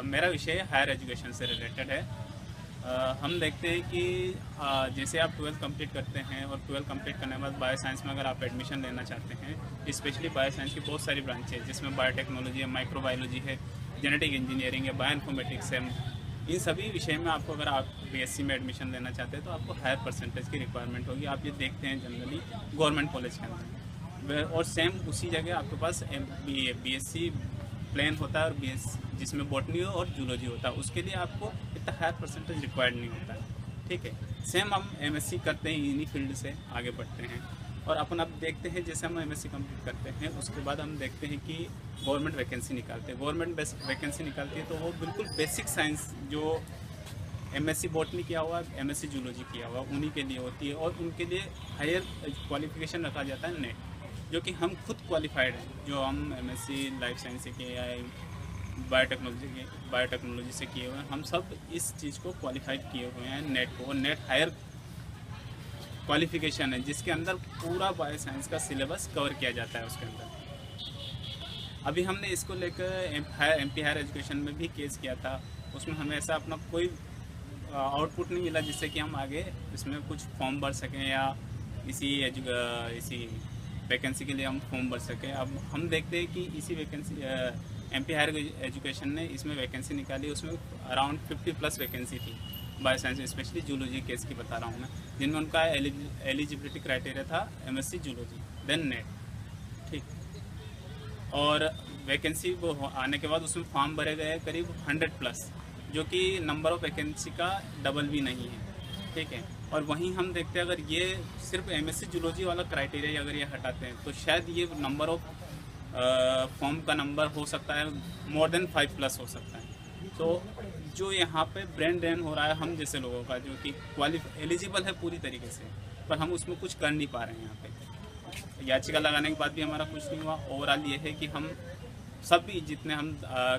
मेरा विषय higher education से रिलेटेड है। हम देखते हैं कि जैसे आप 12th कंप्लीट करते हैं और 12th कंप्लीट करने के बाद बायो साइंस में अगर आप एडमिशन लेना चाहते हैं, स्पेशली बायो साइंस की बहुत सारी ब्रांचें हैं जिसमें बायोटेक्नोलॉजी है, माइक्रोबायोलॉजी है, जेनेटिक इंजीनियरिंग है, बायोइन्फॉर्मेटिक्स है। इन सभी विषय में आपको अगर आप बीएससी में एडमिशन लेना चाहते हैं तो आपको हायर परसेंटेज की रिक्वायरमेंट होगी। आप ये देखते हैं जनरली गवर्नमेंट कॉलेज के अंदर, और सेम उसी जगह आपके पास बीएससी प्लेन होता है और बीएस जिसमें बॉटनी और जूलॉजी होता है, उसके लिए आपको इतना हायर परसेंटेज रिक्वायर्ड नहीं होता है। ठीक है, सेम हम एमएससी करते हैं, इन्हीं फील्ड से आगे बढ़ते हैं और अपन अब देखते हैं जैसे हम एमएससी कंप्लीट करते हैं उसके बाद हम देखते हैं कि गवर्नमेंट वैकेंसी निकालते हैं। गवर्नमेंट वैकेंसी निकालती है तो वो बिल्कुल बेसिक साइंस जो एमएससी बॉटनी किया हुआ, एमएससी जूलॉजी किया हुआ, उन्हीं के लिए होती है और उनके लिए हायर क्वालिफिकेशन रखा जाता है नेट, जो कि हम खुद क्वालिफाइड हैं। जो हम एमएससी लाइफ साइंस से किए या बायोटेक्नोलॉजी से किए हुए हैं, हम सब इस चीज़ को क्वालिफाइड किए हुए हैं नेट को। और नेट हायर क्वालिफिकेशन है जिसके अंदर पूरा बायो साइंस का सिलेबस कवर किया जाता है उसके अंदर। अभी हमने इसको लेकर एमपी हायर एजुकेशन में भी केस किया था, उसमें हमें ऐसा अपना कोई आउटपुट नहीं मिला जिससे कि हम आगे इसमें कुछ फॉर्म भर सकें या इसी वैकेंसी के लिए हम फॉर्म भर सकें। अब हम देखते हैं कि इसी वैकेंसी एमपी हायर एजुकेशन ने इसमें वैकेंसी निकाली, उसमें अराउंड 50+ वैकेंसी थी बायो साइंस में, स्पेशली जूलॉजी केस की बता रहा हूँ मैं, जिनमें उनका एलिजिबिलिटी क्राइटेरिया था एमएससी जूलॉजी देन नेट। ठीक, और वैकेंसी वो आने के बाद उसमें फॉर्म भरे गए करीब 100+, जो कि नंबर ऑफ वैकेंसी का डबल भी नहीं है। ठीक है, और वहीं हम देखते हैं अगर ये सिर्फ एमएससी जूलॉजी वाला क्राइटेरिया अगर ये हटाते हैं तो शायद ये नंबर ऑफ फॉर्म का नंबर हो सकता है मोर देन 5+ हो सकता है। तो जो यहाँ पे ब्रेन ड्रेन हो रहा है हम जैसे लोगों का, जो कि एलिजिबल है पूरी तरीके से, पर हम उसमें कुछ कर नहीं पा रहे हैं। यहाँ पे याचिका लगाने के बाद भी हमारा कुछ नहीं हुआ। ओवरऑल ये है कि हम सब भी जितने हम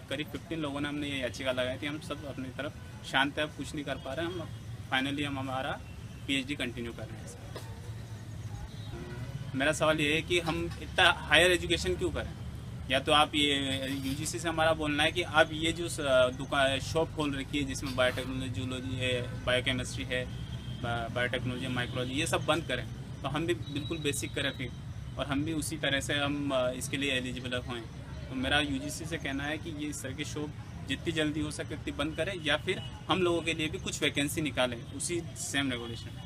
करीब 15 लोगों ने हमने ये याचिका लगाई थी, हम सब अपनी तरफ शांत है, कुछ नहीं कर पा रहे हैं। हम फाइनली हम हमारा पीएचडी कंटिन्यू कर रहे हैं। मेरा सवाल ये है कि हम इतना हायर एजुकेशन क्यों करें? या तो आप ये यूजीसी से हमारा बोलना है कि आप ये जो दुकान शॉप खोल रखी है जिसमें बायोटेक्नोलॉजी, जूलॉजी है, बायोकेमिस्ट्री है, बायोटेक्नोलॉजी, माइक्रोलॉजी, ये सब बंद करें, तो हम भी बिल्कुल बेसिक करें फिर, और हम भी उसी तरह से हम इसके लिए एलिजिबल हों। तो मेरा यूजीसी से कहना है कि ये इस तरह की शॉप जितनी जल्दी हो सके उतनी बंद करें, या फिर हम लोगों के लिए भी कुछ वैकेंसी निकालें उसी सेम रेगुलेशन।